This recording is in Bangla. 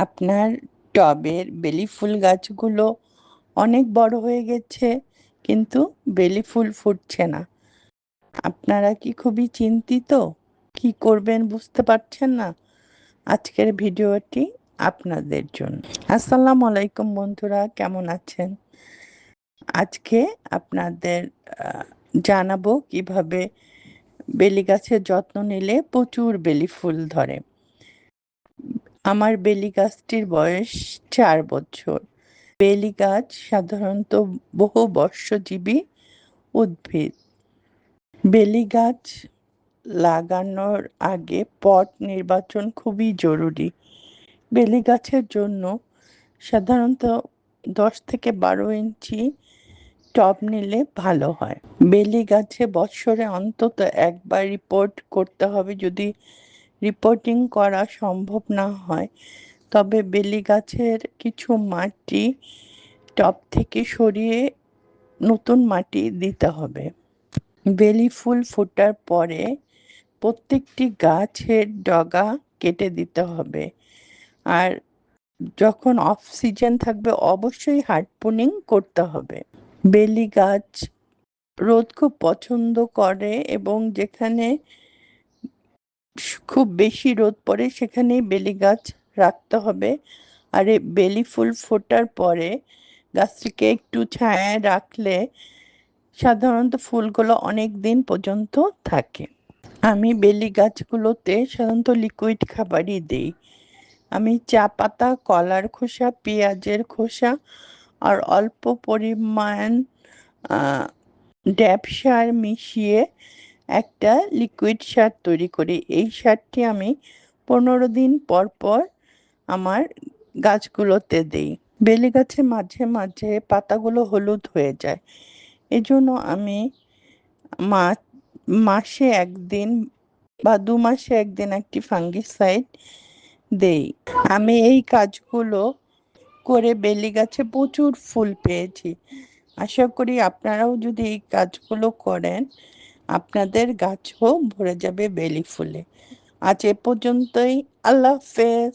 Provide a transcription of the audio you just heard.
আপনার টবের বেলি ফুল গাছগুলো অনেক বড় হয়ে গেছে, কিন্তু বেলি ফুল ফুটছে না। আপনারা কি খুবই চিন্তিত? কি করবেন বুঝতে পারছেন না? আজকের ভিডিওটি আপনাদের জন্য। আসসালামু আলাইকুম বন্ধুরা, কেমন আছেন? আজকে আপনাদের জানাবো কিভাবে বেলি গাছের যত্ন নিলে প্রচুর বেলি ফুল ধরে। আমার বেলি গাছটির বয়স 4 বছর। বেলি গাছ সাধারণত বহু বর্ষজীবী উদ্ভিদ। বেলি গাছ লাগানোর আগে পট নির্বাচন খুবই জরুরি। বেলি গাছের জন্য সাধারণত 10 থেকে 12 ইঞ্চি টব নিলে ভালো হয়। বেলি গাছে বছরে অন্তত একবার রিপোর্ট করতে হবে। যদি রিপোর্টিং করা সম্ভব না হয়, তবে বেলি গাছের কিছু মাটি টব থেকে সরিয়ে নতুন মাটি দিতে হবে। বেলি ফুল ফোটার পরে প্রত্যেকটি গাছের ডগা কেটে দিতে হবে। আর যখন অফ সিজন থাকবে অবশ্যই হার্ড প্রুনিং করতে হবে। বেলি গাছ রোদ খুব পছন্দ করে এবং যেখানে খুব বেশি রোদ পড়ে সেখানেই বেলি গাছ রাখতে হবে। আর এই বেলি ফুল ফোটার পরে গাছটিকে একটু ছায়ায় রাখলে সাধারণত ফুলগুলো অনেক দিন পর্যন্ত থাকে। আমি বেলি গাছগুলোতে সাধারণত লিকুইড খাবারই দিই। আমি চা পাতা, কলার খোসা, পেঁয়াজের খোসা আর অল্প পরিমাণ ড্যাপ সার মিশিয়ে একটা লিকুইড সার তৈরি করি। এই সারটি আমি 15 দিন পর পর আমার গাছগুলোতে দিই। বেলি গাছে মাঝে মাঝে পাতাগুলো হলুদ হয়ে যায়, এজন্য আমি মাসে একদিন বা 2 মাসে একদিন একটি ফাঙ্গিসাইড দেই। আমি এই কাজগুলো করে বেলি গাছে প্রচুর ফুল পেয়েছি। আশা করি আপনারাও যদি এই কাজগুলো করেন, আপনাদের গাছও ভরে যাবে বেলি ফুলে। আজ এ পর্যন্তই। আল্লাহ হাফেজ।